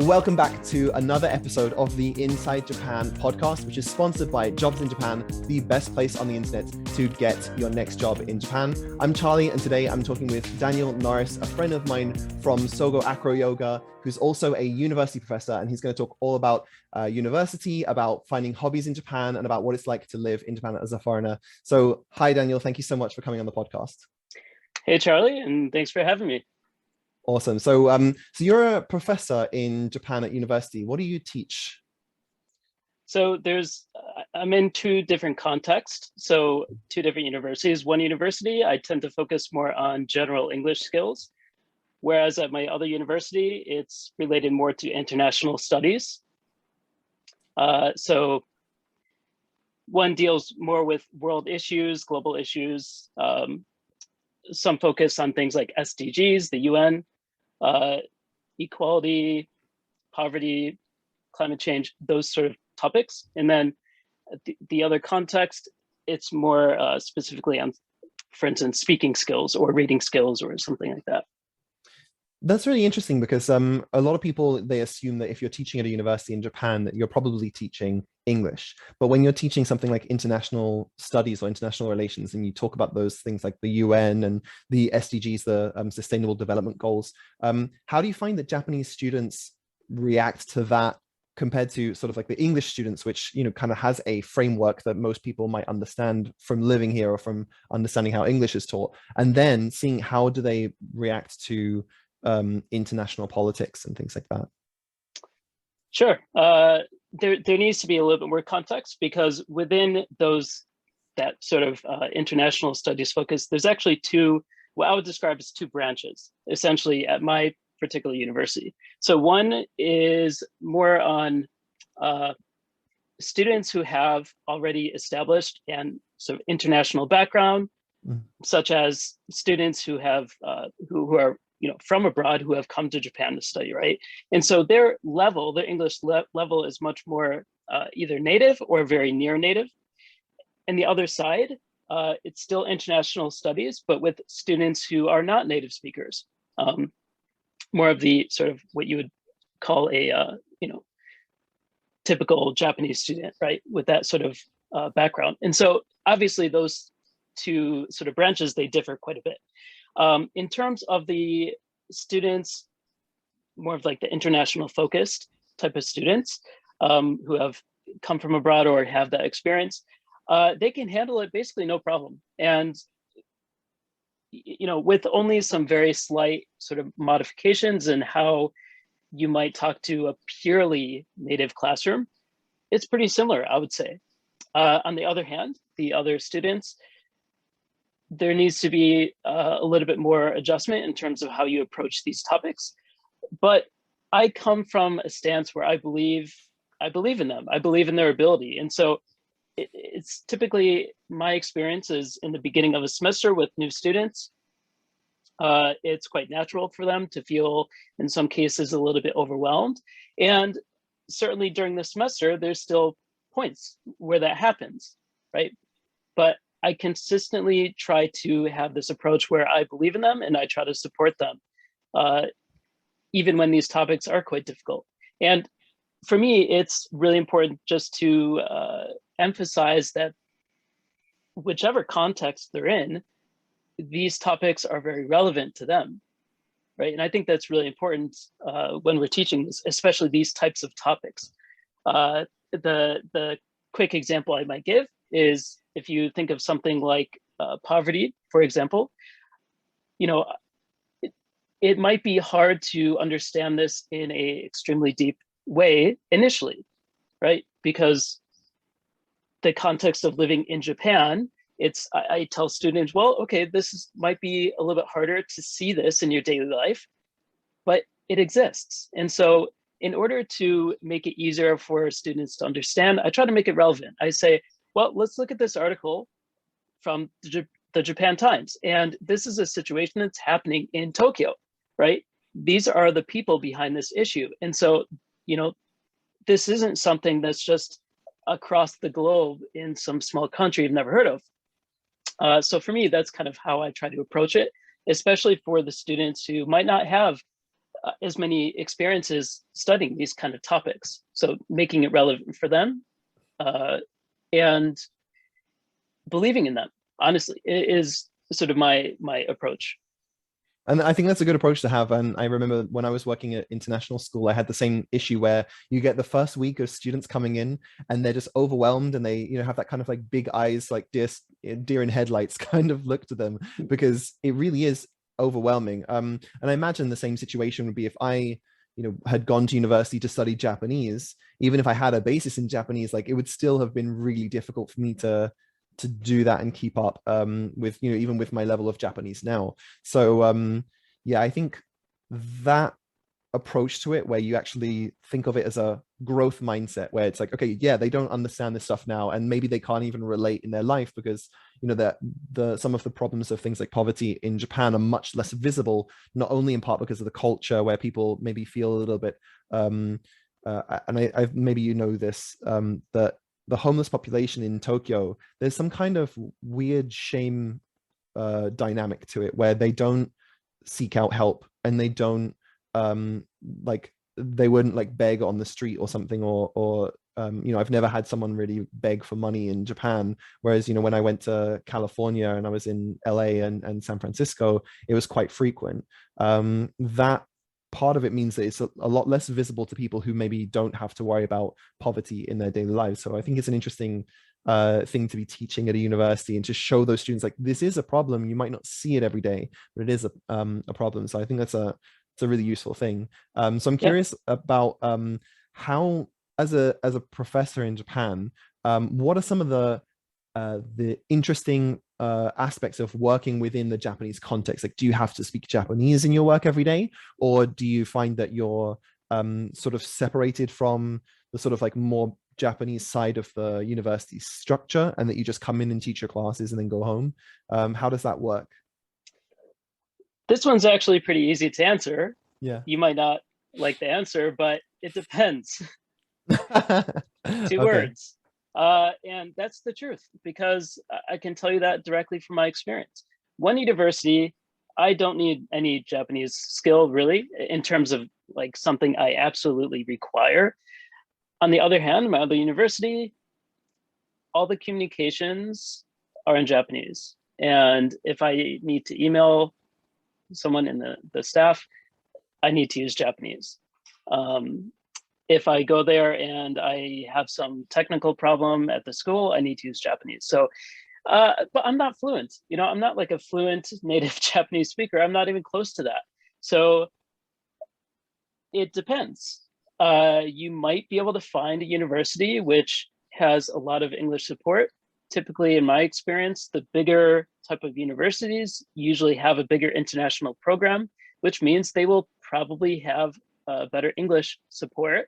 Welcome back to another episode of the Inside Japan podcast, which is sponsored by Jobs in Japan, the best place on the internet to get your next job in Japan. I'm Charlie, and today I'm talking with Daniel Norris, a friend of mine from Sogo Acro Yoga, who's also a university professor, and he's going to talk all about university, about finding hobbies in Japan, and about what it's like to live in Japan as a foreigner. So, hi, Daniel. Thank you so much for coming on the podcast. Hey, Charlie, and thanks for having me. Awesome. So you're a professor in Japan at university. What do you teach? So I'm in two different contexts. So two different universities. One university, I tend to focus more on general English skills, whereas at my other university, it's related more to international studies. So one deals more with world issues, global issues, some focus on things like SDGs, the UN, equality, poverty, climate change, those sort of topics. And then the other context, it's more specifically on, for instance, speaking skills or reading skills or something like that. That's really interesting because a lot of people, they assume that if you're teaching at a university in Japan, that you're probably teaching English. But when you're teaching something like international studies or international relations, and you talk about those things like the UN and the SDGs, the Sustainable Development Goals, how do you find that Japanese students react to that compared to sort of like the English students, which, you know, kind of has a framework that most people might understand from living here or from understanding how English is taught, and then seeing how do they react to international politics and things like that? Sure. There needs to be a little bit more context, because within that sort of international studies focus, there's actually what I would describe as two branches, essentially, at my particular university. So one is more on students who have already established and sort of international background, such as students who have who are from abroad, who have come to Japan to study, right? And so their English level is much more either native or very near native. And the other side, it's still international studies, but with students who are not native speakers, more of the sort of what you would call a typical Japanese student, right? With that sort of background. And so obviously those two sort of branches, they differ quite a bit. In terms of the students, more of like the international focused type of students who have come from abroad or have that experience, they can handle it basically no problem. And, with only some very slight sort of modifications in how you might talk to a purely native classroom, it's pretty similar, I would say. On the other hand, the other students, there needs to be a little bit more adjustment in terms of how you approach these topics. But I come from a stance where I believe in them. I believe in their ability. And so it's typically, my experience is in the beginning of a semester with new students, it's quite natural for them to feel, in some cases, a little bit overwhelmed. And certainly during the semester, there's still points where that happens, right? But I consistently try to have this approach where I believe in them and I try to support them, even when these topics are quite difficult. And for me, it's really important just to emphasize that whichever context they're in, these topics are very relevant to them, right? And I think that's really important when we're teaching this, especially these types of topics. The quick example I might give is, if you think of something like poverty, for example, it might be hard to understand this in a extremely deep way initially, right? Because the context of living in Japan, I tell students, well, okay, might be a little bit harder to see this in your daily life, but it exists. And so in order to make it easier for students to understand, I try to make it relevant. I say, well, let's look at this article from the Japan Times. And this is a situation that's happening in Tokyo, right? These are the people behind this issue. And so, this isn't something that's just across the globe in some small country you've never heard of. So for me, that's kind of how I try to approach it, especially for the students who might not have as many experiences studying these kind of topics. So making it relevant for them, and believing in them, honestly, is sort of my approach. And I think that's a good approach to have. And I remember when I was working at international school, I had the same issue where you get the first week of students coming in and they're just overwhelmed, and they, have that kind of like big eyes, like deer in headlights kind of look to them, because it really is overwhelming. And I imagine the same situation would be if I, had gone to university to study Japanese. Even if I had a basis in Japanese, like it would still have been really difficult for me to do that and keep up with, even with my level of Japanese now. So yeah, I think that approach to it, where you actually think of it as a growth mindset, where it's like, okay, yeah, they don't understand this stuff now, and maybe they can't even relate in their life, because that some of the problems of things like poverty in Japan are much less visible, not only in part because of the culture, where people maybe feel a little bit and I maybe this, that the homeless population in Tokyo, there's some kind of weird shame dynamic to it, where they don't seek out help, and they don't like, they wouldn't like beg on the street or something, or I've never had someone really beg for money in Japan, whereas when I went to California and I was in LA and San Francisco, it was quite frequent. That part of it means that it's a lot less visible to people who maybe don't have to worry about poverty in their daily lives. So I think it's an interesting thing to be teaching at a university, and to show those students like, this is a problem. You might not see it every day, but it is a problem. So I think it's a really useful thing. So I'm Yeah. curious about how, as a professor in Japan, what are some of the interesting aspects of working within the Japanese context? Like, do you have to speak Japanese in your work every day, or do you find that you're sort of separated from the sort of like more Japanese side of the university structure, and that you just come in and teach your classes and then go home? How does that work? This one's actually pretty easy to answer. Yeah. You might not like the answer, but it depends. Two Okay. words. And that's the truth, because I can tell you that directly from my experience. One university, I don't need any Japanese skill really, in terms of like something I absolutely require. On the other hand, my other university, all the communications are in Japanese. And if I need to email someone in the staff, I need to use Japanese. If I go there and I have some technical problem at the school, I need to use Japanese. So, but I'm not fluent. I'm not like a fluent native Japanese speaker. I'm not even close to that. So it depends. You might be able to find a university which has a lot of English support. Typically, in my experience, the bigger type of universities usually have a bigger international program, which means they will probably have better English support.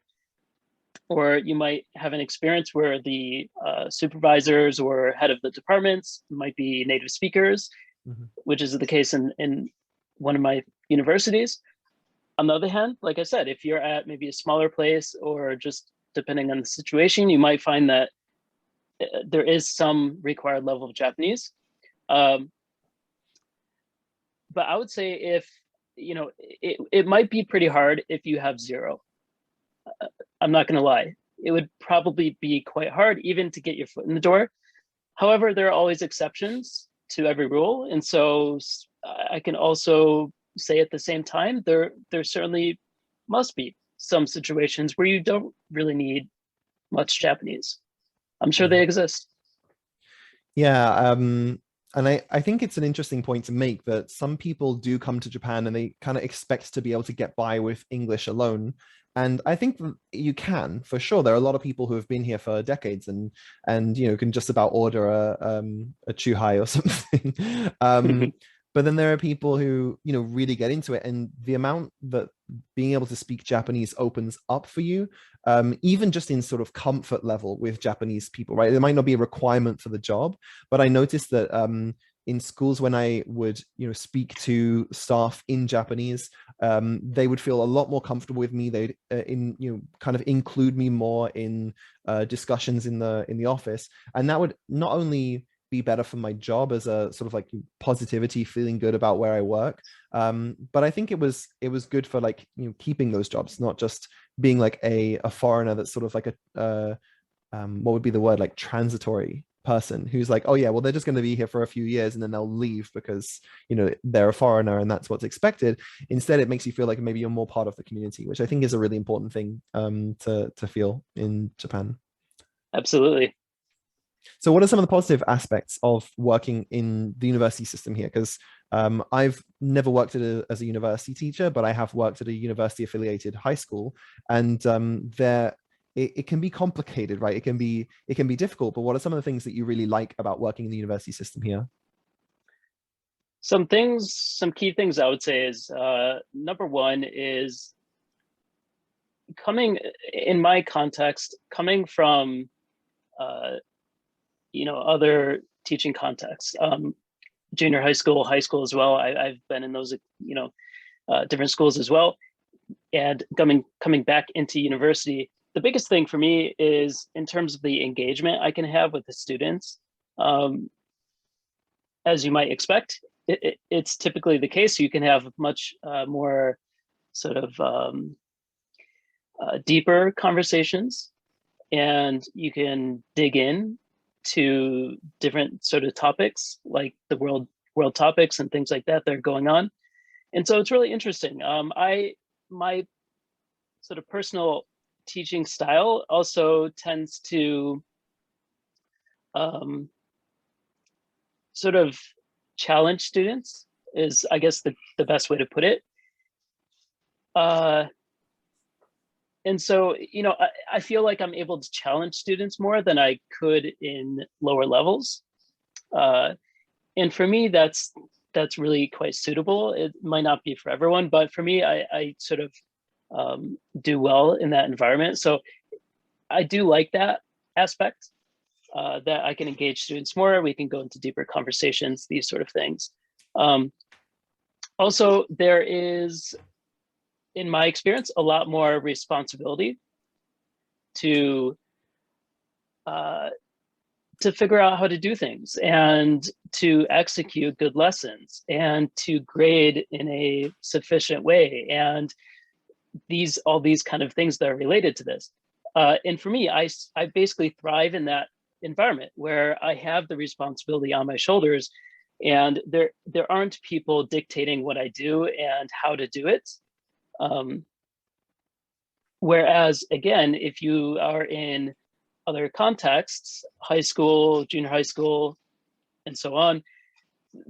Or you might have an experience where the supervisors or head of the departments might be native speakers, Mm-hmm. which is the case in one of my universities. On the other hand, like I said, if you're at maybe a smaller place, or just depending on the situation, you might find that there is some required level of Japanese. But I would say, if it might be pretty hard if you have zero. I'm not going to lie. It would probably be quite hard even to get your foot in the door. However, there are always exceptions to every rule. And so I can also say at the same time, there certainly must be some situations where you don't really need much Japanese. I'm sure they exist. Yeah, and I think it's an interesting point to make, that some people do come to Japan and they kind of expect to be able to get by with English alone. And I think you can, for sure. There are a lot of people who have been here for decades and can just about order a chuhai or something. But then there are people who really get into it, and the amount that being able to speak Japanese opens up for you, even just in sort of comfort level with Japanese people, right? It might not be a requirement for the job, but I noticed that in schools, when I would speak to staff in Japanese, they would feel a lot more comfortable with me. They'd kind of include me more in discussions in the office, and that would not only be better for my job as a sort of like positivity, feeling good about where I work. But I think it was good for like, keeping those jobs, not just being like a foreigner that's sort of like what would be the word, like transitory person who's like, oh yeah, well they're just going to be here for a few years and then they'll leave because they're a foreigner and that's what's expected. Instead, it makes you feel like maybe you're more part of the community, which I think is a really important thing to feel in Japan. Absolutely. So what are some of the positive aspects of working in the university system here? Because I've never worked as a university teacher, but I have worked at a university affiliated high school, and it can be complicated, right? It can be difficult. But what are some of the things that you really like about working in the university system here? Some key things I would say is number one is in my context, coming from other teaching contexts, junior high school as well. I've been in those different schools as well, and coming back into university. The biggest thing for me is in terms of the engagement I can have with the students. As you might expect, it's typically the case. You can have much more sort of deeper conversations, and you can dig in to different sort of topics, like the world topics and things like that are going on. And so it's really interesting. My sort of personal teaching style also tends to sort of challenge students, is I guess the best way to put it. And so, I feel like I'm able to challenge students more than I could in lower levels. And for me, that's really quite suitable. It might not be for everyone, but for me, I sort of do well in that environment. So I do like that aspect, that I can engage students more. We can go into deeper conversations, these sort of things. Also, there is, in my experience, a lot more responsibility to figure out how to do things and to execute good lessons and to grade in a sufficient way, and all these kind of things that are related to this. And for me, I basically thrive in that environment where I have the responsibility on my shoulders, and there aren't people dictating what I do and how to do it. Whereas, again, if you are in other contexts, high school, junior high school, and so on,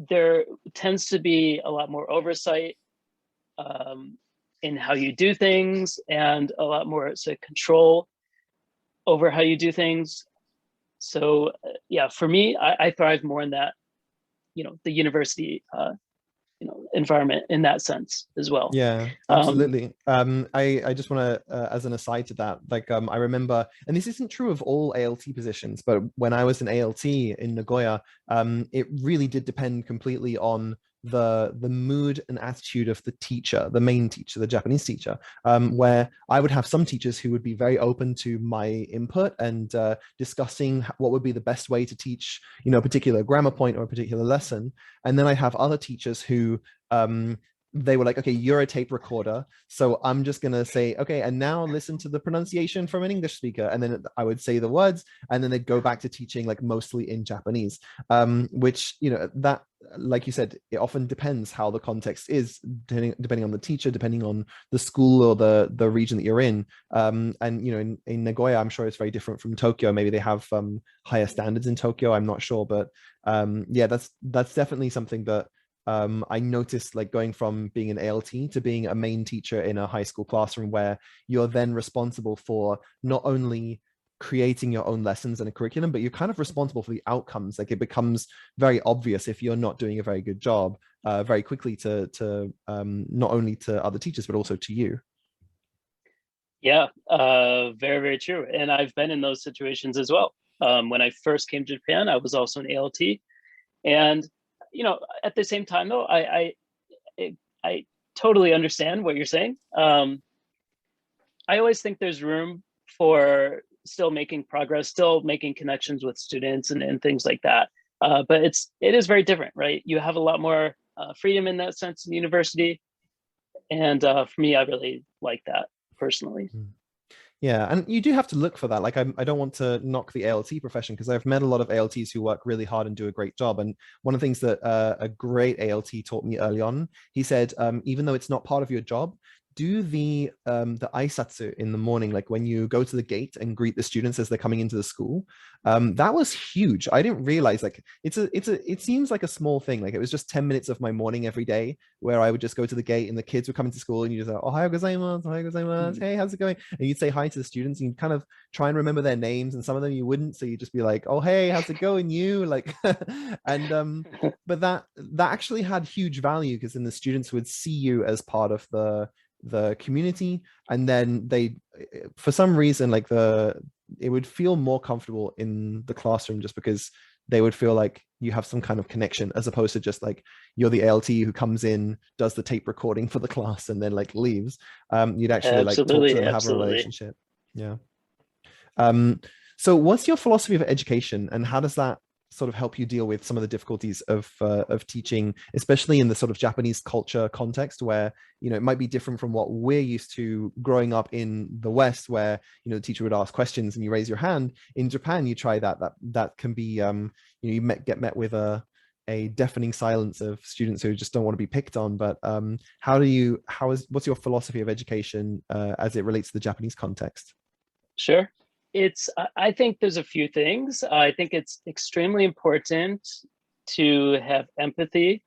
there tends to be a lot more oversight in how you do things, and a lot more control over how you do things. So yeah, for me, I thrive more in that, the university environment in that sense as well. Yeah, absolutely. I just want to, as an aside to that, like, I remember, and this isn't true of all ALT positions, but when I was an ALT in Nagoya, it really did depend completely on the mood and attitude of the teacher, the main teacher, the Japanese teacher, where I would have some teachers who would be very open to my input and discussing what would be the best way to teach, a particular grammar point or a particular lesson. And then I have other teachers who they were like, okay, you're a tape recorder, so I'm just gonna say, okay, and now listen to the pronunciation from an English speaker, and then I would say the words, and then they'd go back to teaching like mostly in Japanese, which, that, like you said, it often depends how the context is, depending on the teacher, depending on the school or the region that you're in. And in Nagoya, I'm sure it's very different from Tokyo. Maybe they have higher standards in Tokyo, I'm not sure, but yeah, that's definitely something that I noticed, like going from being an ALT to being a main teacher in a high school classroom, where you're then responsible for not only creating your own lessons and a curriculum, but you're kind of responsible for the outcomes. Like, it becomes very obvious if you're not doing a very good job very quickly to not only to other teachers, but also to you. Yeah, very, very true. And I've been in those situations as well. When I first came to Japan, I was also an ALT. And, at the same time, though, I totally understand what you're saying. I always think there's room for still making progress, still making connections with students and things like that. But it is very different, right? You have a lot more freedom in that sense in university. And for me, I really like that personally. Yeah, and you do have to look for that. Like, I don't want to knock the ALT profession because I've met a lot of ALTs who work really hard and do a great job. And one of the things that a great ALT taught me early on, he said, even though it's not part of your job, do the Isatsu in the morning, like when you go to the gate and greet the students as they're coming into the school. That was huge. I didn't realize, like, it seems like a small thing. Like, it was just 10 minutes of my morning every day where I would just go to the gate and the kids would come into school and you just say, "Ohayo gozaimasu, ohayo gozaimasu, hey, how's it going?" And you'd say hi to the students and you'd kind of try and remember their names, and some of them you wouldn't, so you'd just be like, "Oh, hey, how's it going, you?" Like, and but that actually had huge value because then the students would see you as part of the community, and then they, for some reason, like, it would feel more comfortable in the classroom just because they would feel like you have some kind of connection, as opposed to just like you're the ALT who comes in, does the tape recording for the class, and then like leaves. You'd actually like talk to Absolutely, them, have a absolutely. relationship. Yeah. So what's your philosophy of education, and how does that sort of help you deal with some of the difficulties of teaching, especially in the sort of Japanese culture context, where, you know, it might be different from what we're used to growing up in the West, where, you know, the teacher would ask questions and you raise your hand. In Japan, you try that can be, you know, get met with a deafening silence of students who just don't want to be picked on. But what's your philosophy of education as it relates to the Japanese context? Sure. I think there's a few things. I think it's extremely important to have empathy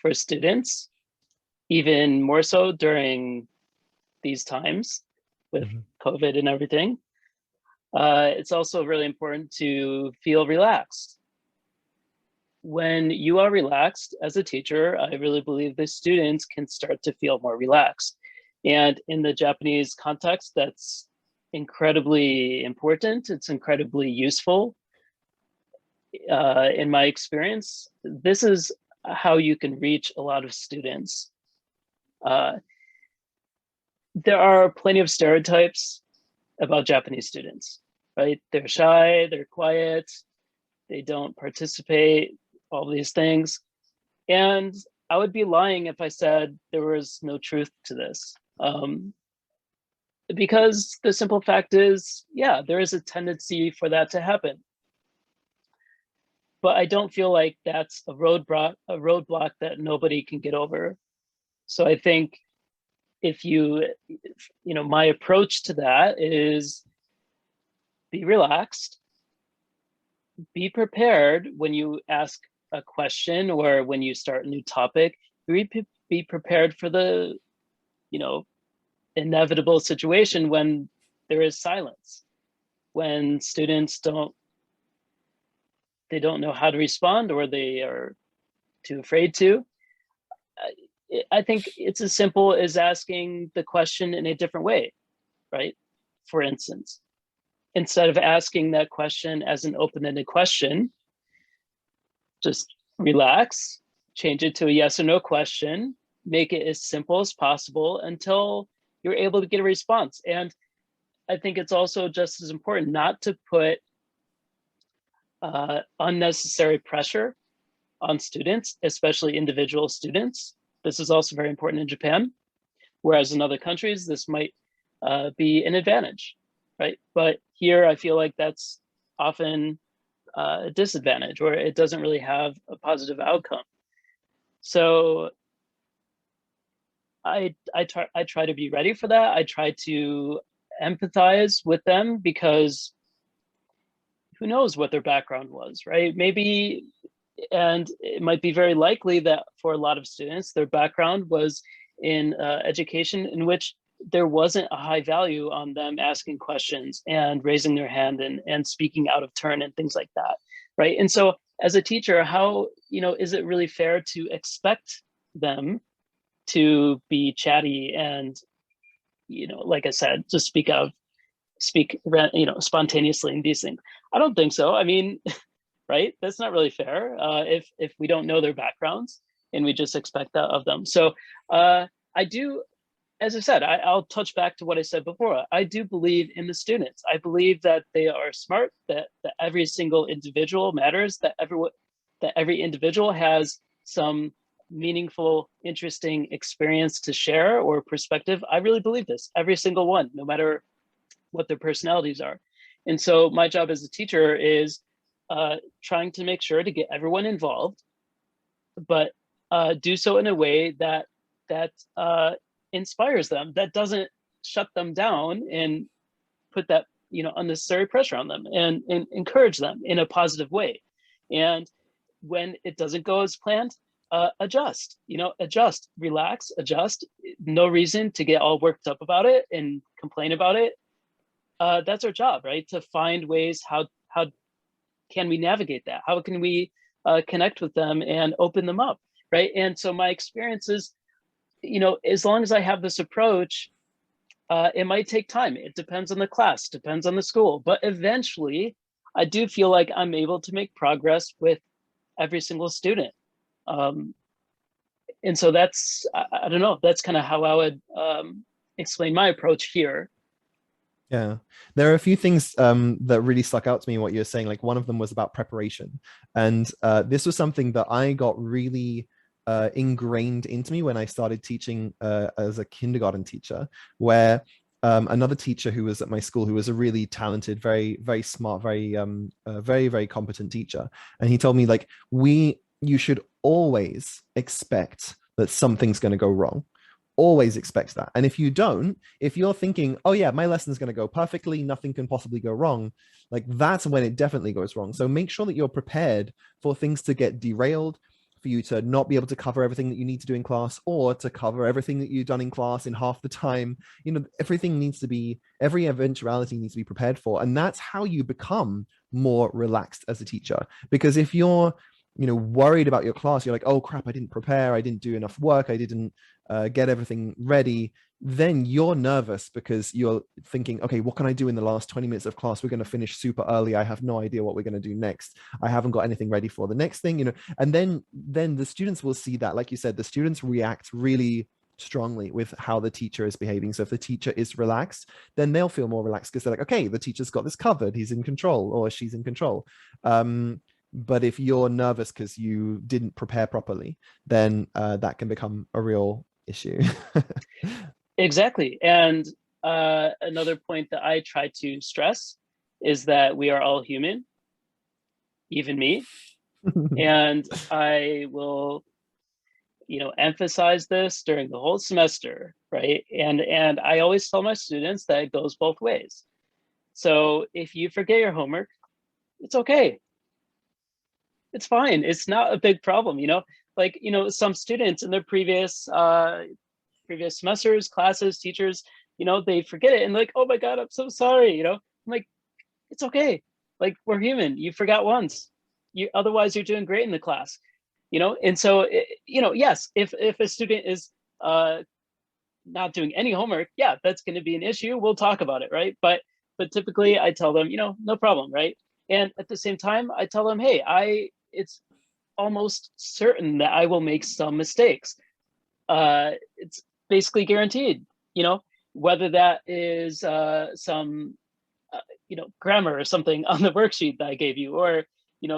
for students, even more so during these times with Mhm. COVID and everything. It's also really important to feel relaxed. When you are relaxed as a teacher, I really believe the students can start to feel more relaxed. And in the Japanese context, that's incredibly important. It's incredibly useful. In my experience, this is how you can reach a lot of students. Uh, there are plenty of stereotypes about Japanese students, right? They're shy, they're quiet, they don't participate, all these things. And I would be lying if I said there was no truth to this. Because the simple fact is, yeah, there is a tendency for that to happen. But I don't feel like that's a roadblock that nobody can get over. So I think if you know, my approach to that is be relaxed, be prepared when you ask a question or when you start a new topic, be prepared for the, you know, inevitable situation when there is silence, when students don't know how to respond or they are too afraid to. I think it's as simple as asking the question in a different way, right? For instance, instead of asking that question as an open-ended question, just relax, change it to a yes or no question, make it as simple as possible until you're able to get a response. And I think it's also just as important not to put unnecessary pressure on students, especially individual students. This is also very important in Japan, whereas in other countries, this might be an advantage, right? But here, I feel like that's often a disadvantage, or it doesn't really have a positive outcome. So I try to be ready for that. I try to empathize with them because who knows what their background was, right? Maybe, and it might be very likely that for a lot of students, their background was in education in which there wasn't a high value on them asking questions and raising their hand and speaking out of turn and things like that, right? And so as a teacher, how, you know, is it really fair to expect them to be chatty and, you know, like I said, just speak, you know, spontaneously and these things? I don't think so. I mean, right? That's not really fair if we don't know their backgrounds and we just expect that of them. So I do, as I said, I'll touch back to what I said before. I do believe in the students. I believe that they are smart, that every single individual matters, that that every individual has some meaningful, interesting experience to share or perspective. I really believe this, every single one, no matter what their personalities are. And so my job as a teacher is trying to make sure to get everyone involved, but do so in a way that inspires them, that doesn't shut them down and put that unnecessary pressure on them, and encourage them in a positive way. And when it doesn't go as planned, adjust, relax, adjust. No reason to get all worked up about it and complain about it. That's our job, right? To find ways how can we navigate that? How can we connect with them and open them up, right? And so my experience is, as long as I have this approach, it might take time. It depends on the class, depends on the school, but eventually I do feel like I'm able to make progress with every single student. And so that's, I don't know, that's kind of how I would explain my approach here. Yeah, there are a few things that really stuck out to me in what you were saying. Like one of them was about preparation, and this was something that I got really ingrained into me when I started teaching as a kindergarten teacher, where another teacher who was at my school, who was a really talented, very, very smart, very, very competent teacher, and he told me, like, you should always expect that something's going to go wrong. Always expect that. And if you don't, if you're thinking, oh yeah, my lesson is going to go perfectly, nothing can possibly go wrong, like that's when it definitely goes wrong. So make sure that you're prepared for things to get derailed, for you to not be able to cover everything that you need to do in class, or to cover everything that you've done in class in half the time. Everything needs to be, every eventuality needs to be prepared for. And that's how you become more relaxed as a teacher. Because if you're worried about your class, you're like, oh crap, I didn't prepare, I didn't do enough work, I didn't get everything ready, then you're nervous because you're thinking, okay, what can I do in the last 20 minutes of class? We're going to finish super early. I have no idea what we're going to do next. I haven't got anything ready for the next thing, and then the students will see that, like you said, the students react really strongly with how the teacher is behaving. So if the teacher is relaxed, then they'll feel more relaxed because they're like, okay, the teacher's got this covered, he's in control or she's in control. But if you're nervous because you didn't prepare properly, then that can become a real issue. Exactly. And another point that I try to stress is that we are all human, even me. And I will, emphasize this during the whole semester, right? And I always tell my students that it goes both ways. So if you forget your homework, it's okay. It's fine. It's not a big problem, like, some students in their previous semesters, classes, teachers, they forget it and like, oh my God, I'm so sorry. I'm like, it's okay. Like, we're human. You forgot once. Otherwise you're doing great in the class, And so, yes, if a student is not doing any homework, yeah, that's going to be an issue. We'll talk about it, right? But typically I tell them, no problem, right? And at the same time, I tell them, hey, it's almost certain that I will make some mistakes. It's basically guaranteed, whether that is some, grammar or something on the worksheet that I gave you, or,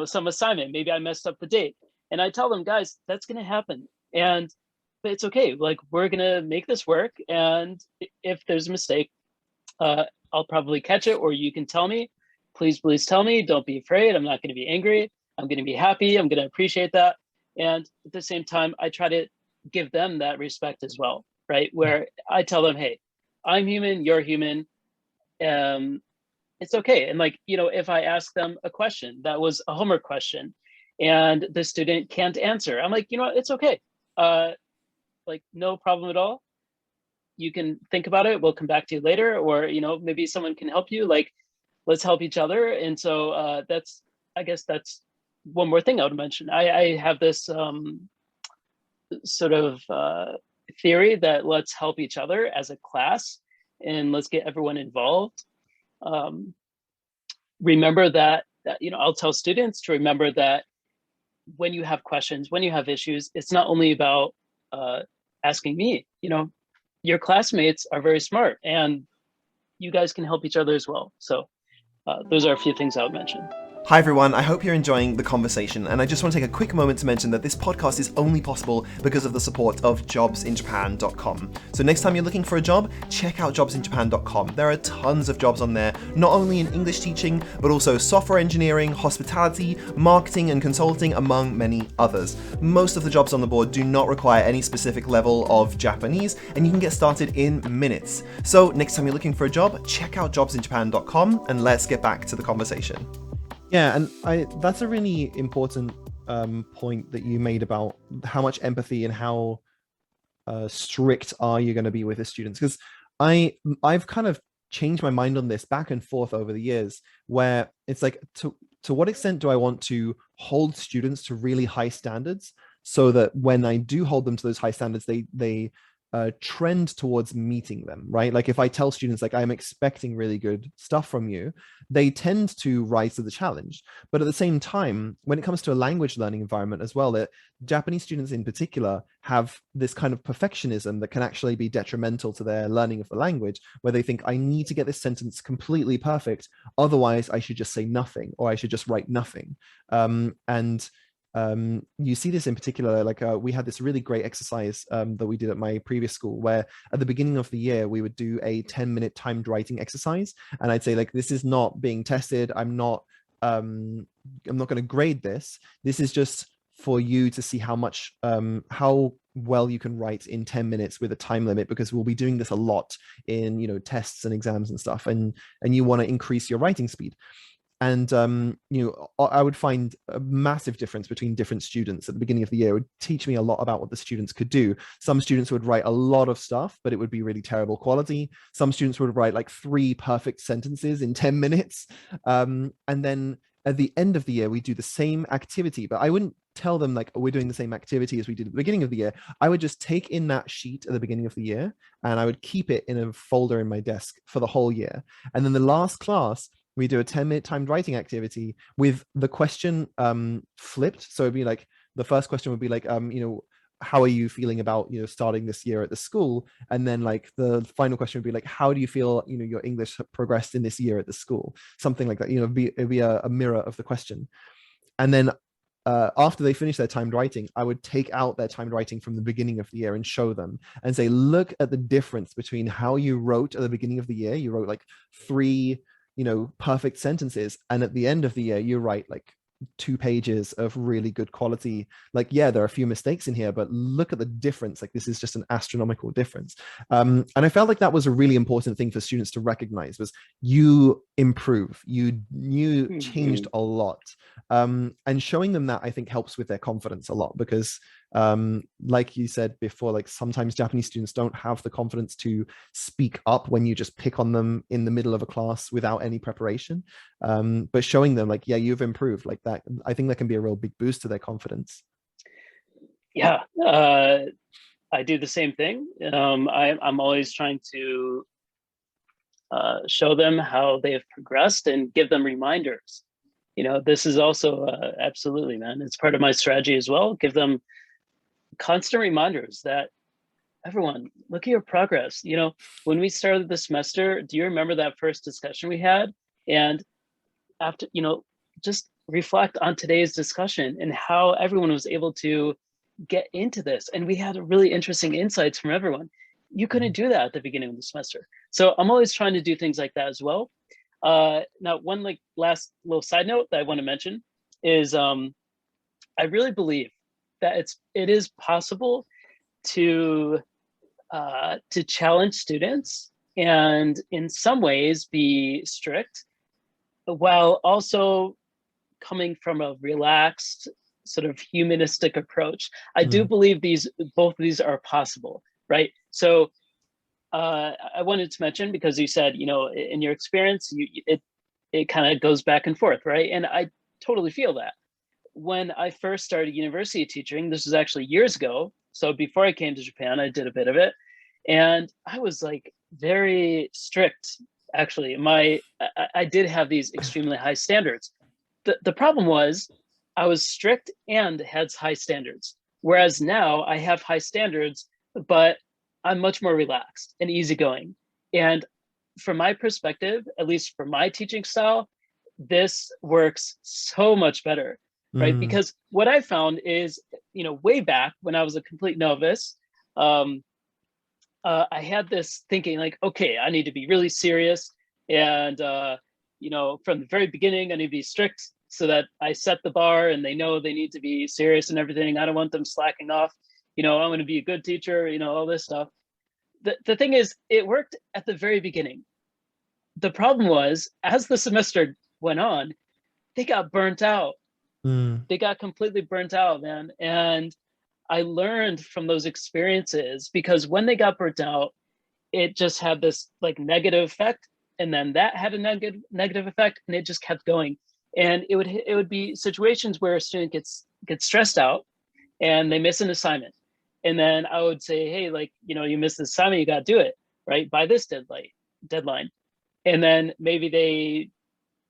some assignment, maybe I messed up the date. And I tell them, guys, that's going to happen. But it's okay. Like, we're going to make this work. And if there's a mistake, I'll probably catch it, or you can tell me, please tell me, don't be afraid. I'm not going to be angry. I'm going to be happy. I'm going to appreciate that. And at the same time, I try to give them that respect as well, right? Where I tell them, hey, I'm human, you're human. It's okay. And like, if I ask them a question that was a homework question and the student can't answer, I'm like, it's okay. Like, no problem at all. You can think about it. We'll come back to you later, or, maybe someone can help you. Like, let's help each other. And so I guess that's one more thing I would mention. I have this sort of theory that let's help each other as a class and let's get everyone involved. Remember that, I'll tell students to remember that when you have questions, when you have issues, it's not only about asking me. Your classmates are very smart and you guys can help each other as well. So those are a few things I would mention. Hi everyone, I hope you're enjoying the conversation, and I just want to take a quick moment to mention that this podcast is only possible because of the support of JobsinJapan.com. So next time you're looking for a job, check out JobsinJapan.com. There are tons of jobs on there, not only in English teaching, but also software engineering, hospitality, marketing and consulting, among many others. Most of the jobs on the board do not require any specific level of Japanese, and you can get started in minutes. So next time you're looking for a job, check out JobsinJapan.com, and let's get back to the conversation. Yeah, and that's a really important point that you made about how much empathy and how strict are you going to be with the students, because I've kind of changed my mind on this back and forth over the years, where it's like, to what extent do I want to hold students to really high standards so that when I do hold them to those high standards, they trend towards meeting them, right? Like if I tell students like I'm expecting really good stuff from you, they tend to rise to the challenge. But at the same time, when it comes to a language learning environment as well, that Japanese students in particular have this kind of perfectionism that can actually be detrimental to their learning of the language, where they think I need to get this sentence completely perfect, otherwise I should just say nothing, or I should just write nothing. You see this in particular, like we had this really great exercise that we did at my previous school, where at the beginning of the year, we would do a 10-minute timed writing exercise. And I'd say like, this is not being tested. I'm not going to grade this. This is just for you to see how much, how well you can write in 10 minutes with a time limit, because we'll be doing this a lot in, tests and exams and stuff. And you want to increase your writing speed. And I would find a massive difference between different students at the beginning of the year. It would teach me a lot about what the students could do. Some students would write a lot of stuff, but it would be really terrible quality. Some students would write like 3 perfect sentences in 10 minutes. And then at the end of the year, we do the same activity, but I wouldn't tell them like, oh, we're doing the same activity as we did at the beginning of the year. I would just take in that sheet at the beginning of the year, and I would keep it in a folder in my desk for the whole year. And then the last class, we do a 10-minute timed writing activity with the question flipped. So it'd be like, the first question would be like, how are you feeling about, starting this year at the school? And then like the final question would be like, how do you feel, your English progressed in this year at the school? Something like that, it'd be a mirror of the question. And then after they finish their timed writing, I would take out their timed writing from the beginning of the year and show them and say, look at the difference between how you wrote at the beginning of the year. You wrote like 3 perfect sentences, and at the end of the year you write like 2 pages of really good quality. Like, yeah, there are a few mistakes in here, but look at the difference. Like, this is just an astronomical difference. And I felt like that was a really important thing for students to recognize, was you improve, you changed a lot. And showing them that, I think, helps with their confidence a lot, because like you said before, like sometimes Japanese students don't have the confidence to speak up when you just pick on them in the middle of a class without any preparation. But showing them like, yeah, you've improved, like that, I think that can be a real big boost to their confidence. Yeah, I do the same thing. I'm always trying to show them how they have progressed and give them reminders. This is also absolutely, man, it's part of my strategy as well. Give them constant reminders that, everyone, look at your progress. When we started the semester, do you remember that first discussion we had? And after, just reflect on today's discussion and how everyone was able to get into this. And we had really interesting insights from everyone. You couldn't do that at the beginning of the semester. So I'm always trying to do things like that as well. Now, one like last little side note that I want to mention is I really believe that it is possible to challenge students and in some ways be strict, while also coming from a relaxed sort of humanistic approach. I do believe both of these are possible, right? So I wanted to mention, because you said, in your experience, it kind of goes back and forth, right? And I totally feel that. When I first started university teaching, this was actually years ago. So before I came to Japan, I did a bit of it. And I was like very strict, actually. I did have these extremely high standards. The problem was I was strict and had high standards. Whereas now I have high standards, but I'm much more relaxed and easygoing. And from my perspective, at least for my teaching style, this works so much better, right? Mm, Because what I found is, way back when I was a complete novice, um, I had this thinking like, okay, I need to be really serious. And, from the very beginning, I need to be strict so that I set the bar and they know they need to be serious and everything. I don't want them slacking off. I'm going to be a good teacher, all this stuff. The thing is, it worked at the very beginning. The problem was, as the semester went on, they got burnt out. mm, They got completely burnt out, man. And I learned from those experiences, because when they got burnt out, it just had this like negative effect, and then that had a negative effect, and it just kept going. And it would be situations where a student gets stressed out and they miss an assignment, and then I would say, hey, like, you missed the assignment, you got to do it right by this deadline. And then maybe they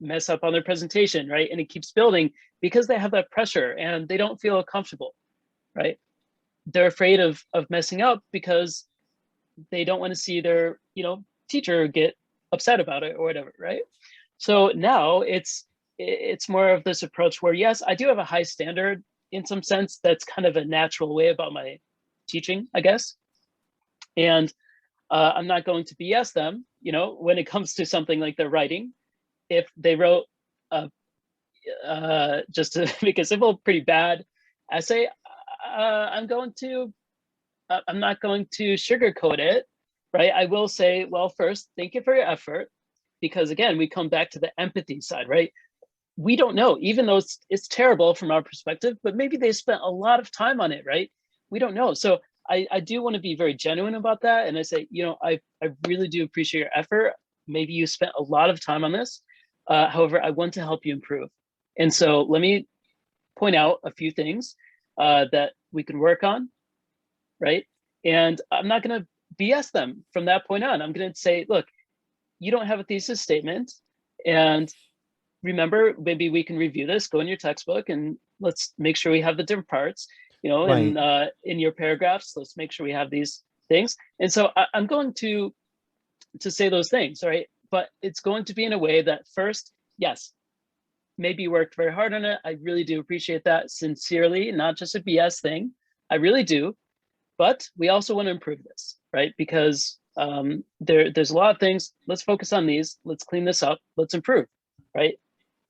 mess up on their presentation, right? And it keeps building because they have that pressure and they don't feel comfortable, right? They're afraid of messing up because they don't want to see their, teacher get upset about it or whatever, right? So now it's more of this approach where, yes, I do have a high standard in some sense. That's kind of a natural way about my teaching, I guess. And I'm not going to BS them, when it comes to something like their writing. If they wrote just to make it simple, pretty bad essay, I'm not going to sugarcoat it, right? I will say, well, first, thank you for your effort, because again, we come back to the empathy side, right? We don't know, even though it's terrible from our perspective, but maybe they spent a lot of time on it, right? We don't know. So I do want to be very genuine about that. And I say, I really do appreciate your effort. Maybe you spent a lot of time on this. However, I want to help you improve. And so let me point out a few things that we can work on, right? And I'm not going to BS them from that point on. I'm going to say, look, you don't have a thesis statement. And remember, maybe we can review this, go in your textbook, and let's make sure we have the different parts, right. in your paragraphs. Let's make sure we have these things. And so I'm going to say those things, right? But it's going to be in a way that, first, yes, maybe you worked very hard on it. I really do appreciate that sincerely, not just a BS thing. I really do. But we also want to improve this, right? Because there's a lot of things. Let's focus on these. Let's clean this up. Let's improve, right?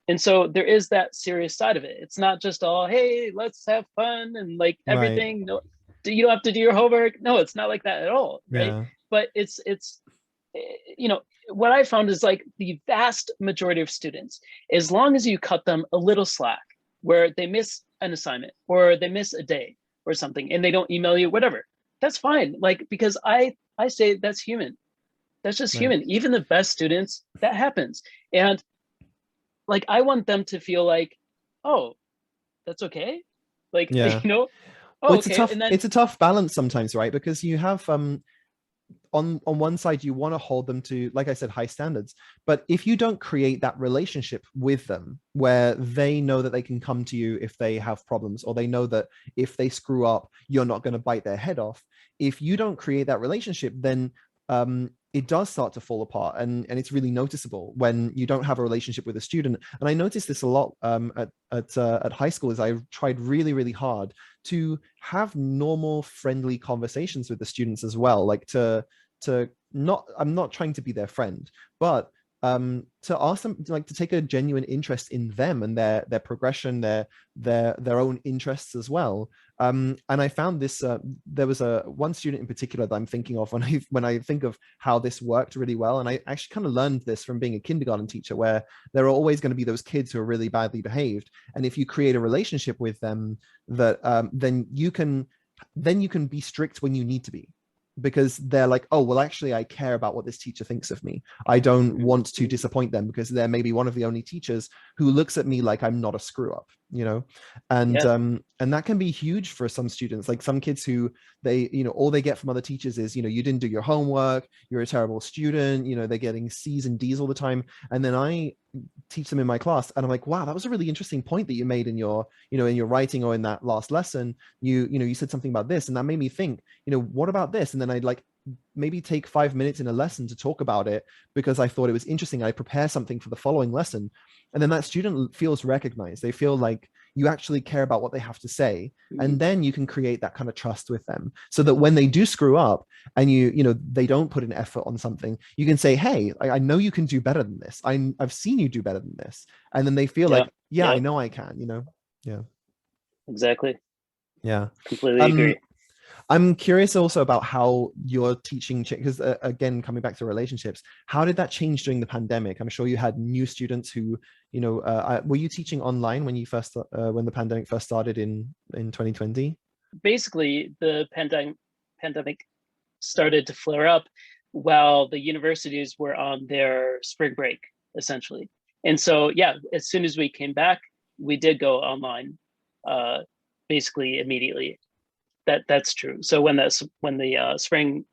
And so there is that serious side of it. It's not just all, hey, let's have fun and like Right. everything. No, you don't have to do your homework. No, it's not like that at all, right? Yeah. But it's what I found is like the vast majority of students, as long as you cut them a little slack, where they miss an assignment or they miss a day or something and they don't email you, whatever, that's fine. Like, because I say that's human. That's just Right. human. Even the best students, that happens. And like, I want them to feel like, oh, that's okay. Like, Yeah. oh, Well, okay. And then, it's a tough balance sometimes, right? Because you have on one side you want to hold them to, like I said, high standards, but if you don't create that relationship with them where they know that they can come to you if they have problems, or they know that if they screw up you're not going to bite their head off, if you don't create that relationship, then it does start to fall apart, and it's really noticeable when you don't have a relationship with a student. And I noticed this a lot at high school, as I tried really hard to have normal friendly conversations with the students as well, like to not, I'm not trying to be their friend, but to ask them, like, to take a genuine interest in them and their progression, their own interests as well. And I found this. There was a one student in particular that I'm thinking of when I think of how this worked really well. And I actually kind of learned this from being a kindergarten teacher, where there are always going to be those kids who are really badly behaved, and if you create a relationship with them, that then you can be strict when you need to be, because they're like, oh, well, actually, I care about what this teacher thinks of me. I don't want to disappoint them, because they're maybe one of the only teachers who looks at me like I'm not a screw up, yeah, and that can be huge for some students. Like some kids who all they get from other teachers is, you didn't do your homework, you're a terrible student, they're getting C's and D's all the time. And then I teach them in my class, and I'm like, wow, that was a really interesting point that you made in your in your writing, or in that last lesson. You said something about this, and that made me think, what about this? And then I'd like maybe take 5 minutes in a lesson to talk about it because I thought it was interesting. I prepare something for the following lesson. And then that student feels recognized. They feel like you actually care about what they have to say. And then you can create that kind of trust with them so that when they do screw up and they don't put an effort on something, you can say, hey, I know you can do better than this. I've seen you do better than this. And then they feel Yeah. like, yeah, Yeah. I know I can, Yeah. Exactly. Yeah. Completely agree. I'm curious also about how your teaching, because again, coming back to relationships, how did that change during the pandemic? I'm sure you had new students who, were you teaching online when when the pandemic first started in 2020? Basically, the pandemic started to flare up while the universities were on their spring break, essentially. And so, yeah, as soon as we came back, we did go online, basically immediately. That's true. So when the spring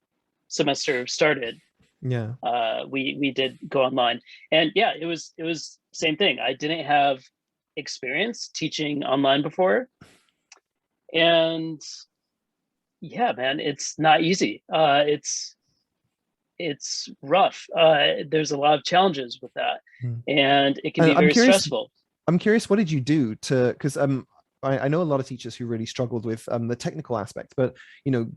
semester started, Yeah. we did go online, and yeah, it was same thing. I didn't have experience teaching online before, and yeah, man, it's not easy. It's rough. There's a lot of challenges with that, Mm. and it can And be very stressful. I'm curious, what did you do because I know a lot of teachers who really struggled with the technical aspect, but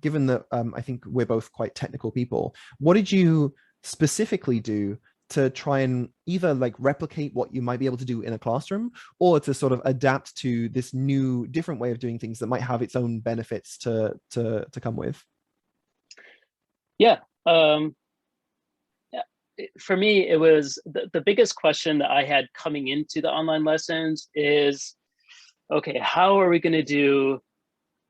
given that I think we're both quite technical people, what did you specifically do to try and either like replicate what you might be able to do in a classroom or to sort of adapt to this new different way of doing things that might have its own benefits to come with? Yeah. Um, for me, it was the biggest question that I had coming into the online lessons is, okay, how are we going to do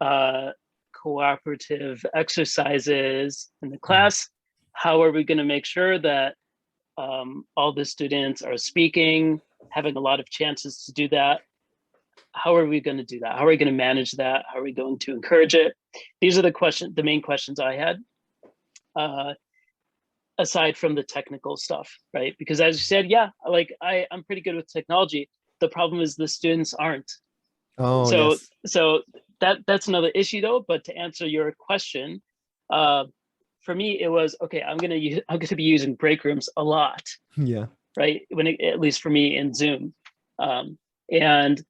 uh, cooperative exercises in the class? How are we going to make sure that all the students are speaking, having a lot of chances to do that? How are we going to do that? How are we going to manage that? How are we going to encourage it? These are the main questions I had. Aside from the technical stuff, right? Because as you said, yeah, like I'm pretty good with technology. The problem is the students aren't. Oh, So yes. so that's another issue though. But to answer your question, uh, for me it was okay. I'm gonna be using break rooms a lot, Yeah. right? At least for me in Zoom, and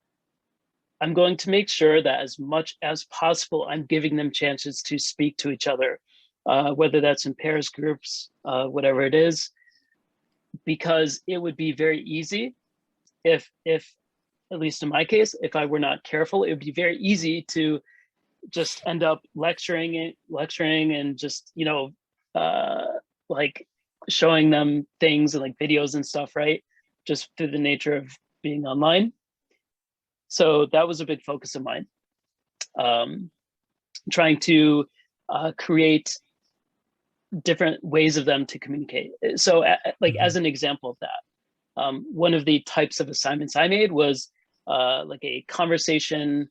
I'm going to make sure that as much as possible, I'm giving them chances to speak to each other, whether that's in pairs, groups, whatever it is, because it would be very easy if at least in my case, if I were not careful, it would be very easy to just end up lecturing and just, uh, like showing them things and like videos and stuff, right? Just through the nature of being online. So that was a big focus of mine. Um, Trying to create different ways of them to communicate. So, like Mhm. as an example of that, one of the types of assignments I made was like a conversation.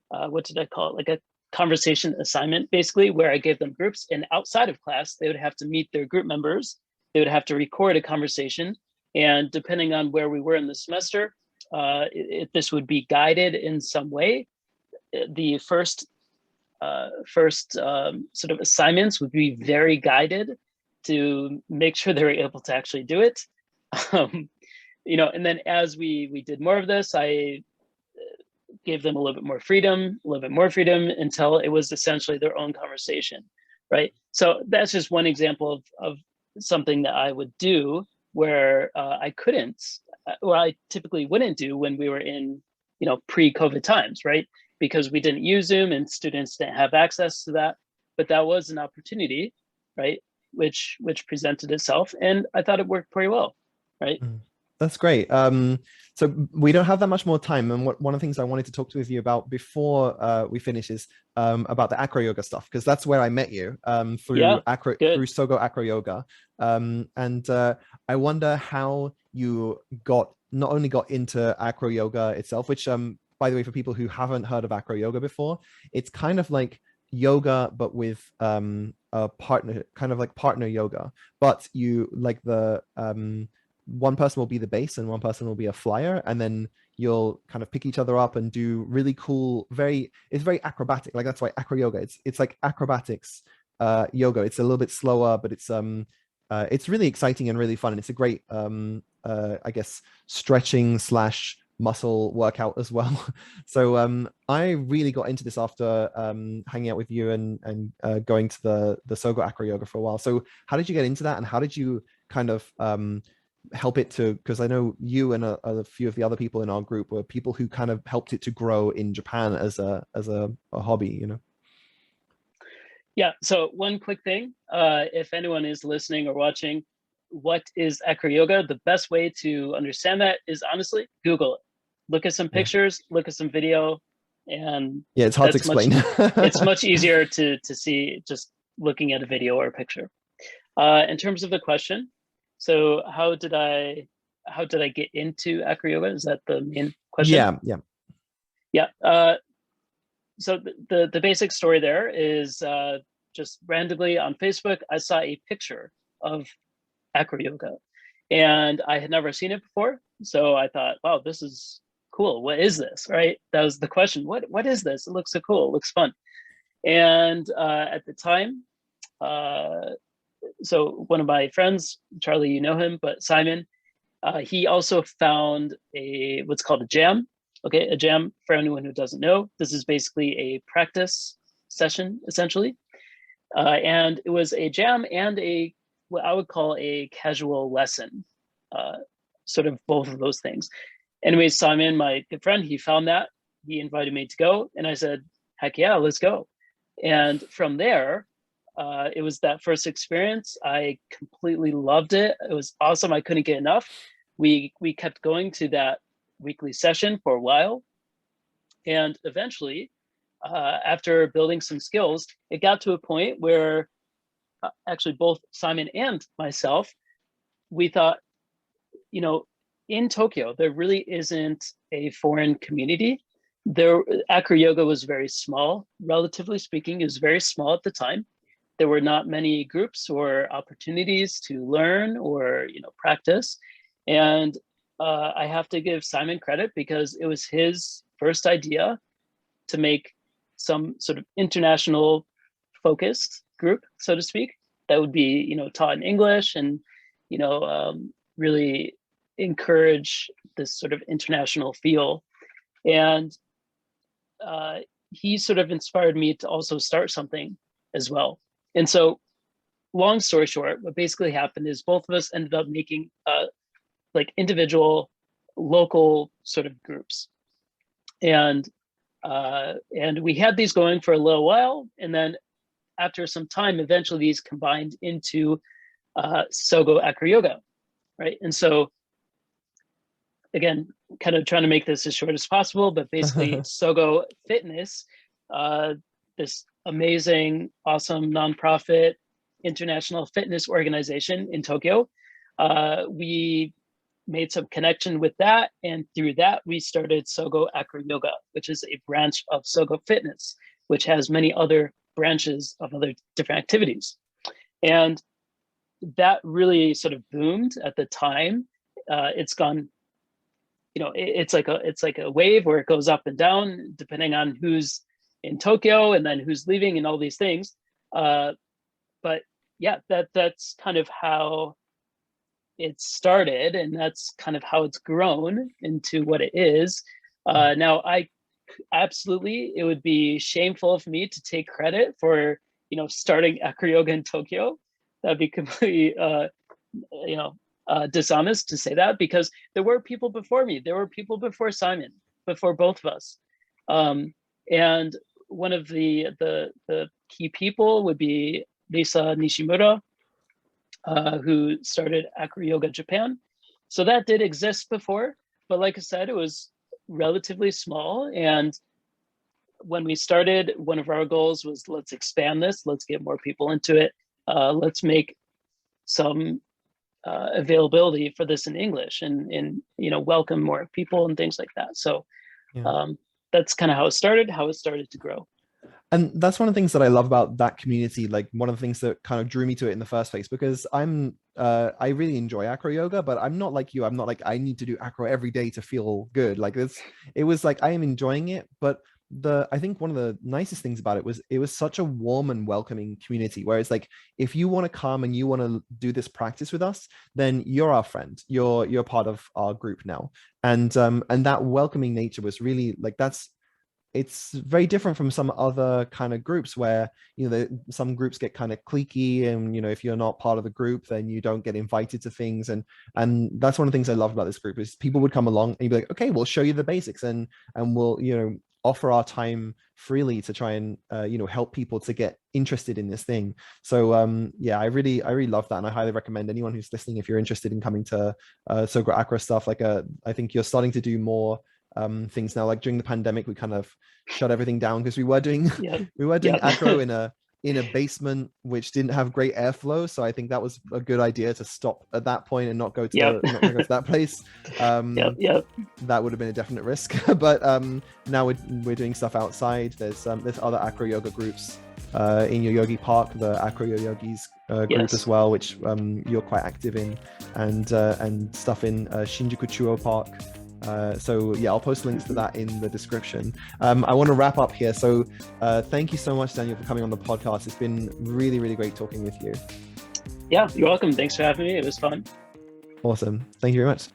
What did I call it? Like a conversation assignment, basically, where I gave them groups, and outside of class, they would have to meet their group members. They would have to record a conversation, and depending on where we were in the semester, this would be guided in some way. The first sort of assignments would be very guided to make sure they were able to actually do it. Um, and then as we did more of this, I gave them a little bit more freedom, until it was essentially their own conversation, right? So that's just one example of something that I would do where I couldn't, or I typically wouldn't do when we were in, pre-COVID times, right? Because we didn't use Zoom and students didn't have access to that. But that was an opportunity, right? Which presented itself, and I thought it worked pretty well, right? Mm. That's great. So we don't have that much more time, and one of the things I wanted to talk to with you about before we finish is about the Acro Yoga stuff, because that's where I met you Yeah, good. through Sogo Acro Yoga, and I wonder how you not only got into Acro Yoga itself, which by the way, for people who haven't heard of Acro Yoga before, it's kind of like yoga but with a partner, kind of like partner yoga, but you like the one person will be the base and one person will be a flyer, and then you'll kind of pick each other up and do really cool, it's very acrobatic. Like that's why acro yoga, it's like acrobatics yoga. It's a little bit slower, but it's really exciting and really fun. And it's a great I guess stretching slash muscle workout as well. So I really got into this after hanging out with you and going to the Sogo Acro Yoga for a while. So how did you get into that, and how did you kind of help it to, because I know you and a few of the other people in our group were people who kind of helped it to grow in Japan as a hobby, you know? Yeah, so one quick thing, if anyone is listening or watching, what is Acro Yoga? The best way to understand that is honestly Google it. Look at some Yeah. pictures, look at some video, and Yeah, it's hard to explain. it's much easier to see just looking at a video or a picture. In terms of the question, so how did I get into Acro Yoga? Is that the main question? Yeah, yeah. Yeah. So the basic story there is just randomly on Facebook, I saw a picture of Acro Yoga, and I had never seen it before. So I thought, wow, this is cool. What is this? Right? That was the question. What is this? It looks so cool. It looks fun. And at the time, so one of my friends, Charlie, you know him, but Simon, he also found a what's called a jam. Okay, a jam, for anyone who doesn't know, this is basically a practice session, essentially. And it was a jam and a what I would call a casual lesson, sort of both of those things. Anyways, Simon, my good friend, he found that. He invited me to go, and I said, heck yeah, let's go. And from there, it was that first experience. I completely loved it. It was awesome. I couldn't get enough. We kept going to that weekly session for a while, and eventually, after building some skills, it got to a point where actually both Simon and myself, we thought, you know, in Tokyo, there really isn't a foreign community. There, Acro Yoga was very small, relatively speaking. It was very small at the time. There were not many groups or opportunities to learn or practice. And I have to give Simon credit because it was his first idea to make some sort of international focused group, so to speak, that would be taught in English and really encourage this sort of international feel. And he sort of inspired me to also start something as well. And so, long story short, what basically happened is both of us ended up making like individual local sort of groups. And we had these going for a little while, and then after some time, eventually these combined into Sogo Acro Yoga, right? And so, again, kind of trying to make this as short as possible, but basically Sogo Fitness, this amazing, awesome nonprofit international fitness organization in Tokyo, we made some connection with that, and through that we started Sogo Acro Yoga, which is a branch of Sogo Fitness, which has many other branches of other different activities. And that really sort of boomed at the time. It's gone, it's like a wave where it goes up and down depending on who's in Tokyo and then who's leaving and all these things. But yeah, that's kind of how it started, and that's kind of how it's grown into what it is. Now, absolutely, it would be shameful of me to take credit for starting Acro Yoga in Tokyo. That'd be completely dishonest to say that, because there were people before me. There were people before Simon, before both of us, and one of the key people would be Lisa Nishimura, who started Acro Yoga Japan. So that did exist before, but like I said, it was relatively small. And when we started, one of our goals was, let's expand this, let's get more people into it, let's make some availability for this in English, and welcome more people and things like that. So that's kind of how it started to grow. And that's one of the things that I love about that community. Like one of the things that kind of drew me to it in the first place, because I really enjoy acro yoga, but I'm not like you. I'm not like, I need to do acro every day to feel good. Like it was like, I am enjoying it, but I think one of the nicest things about it was such a warm and welcoming community, where it's like, if you want to come and you want to do this practice with us, then you're our friend, you're part of our group now. And that welcoming nature was really like, it's very different from some other kind of groups where, some groups get kind of cliquey, and if you're not part of the group, then you don't get invited to things. And that's one of the things I love about this group, is people would come along and you'd be like, okay, we'll show you the basics, and we'll offer our time freely to try and help people to get interested in this thing. So yeah, I really love that, and I highly recommend anyone who's listening, if you're interested in coming to Sogo Acro stuff, like I think you're starting to do more things now. Like during the pandemic, we kind of shut everything down because we were doing Yeah. we were doing Yeah. acro in a basement which didn't have great airflow. So I think that was a good idea to stop at that point and not go to Yep. not go to that place. Yep. That would have been a definite risk. But now we're doing stuff outside. There's other acro yoga groups in your yogi park, the Acro Yogis group Yes. as well, which you're quite active in, and stuff in Shinjuku Chuo Park. So yeah, I'll post links to that in the description. I want to wrap up here. So thank you so much, Daniel, for coming on the podcast. It's been really, really great talking with you. Yeah, you're welcome. Thanks for having me. It was fun. Awesome. Thank you very much.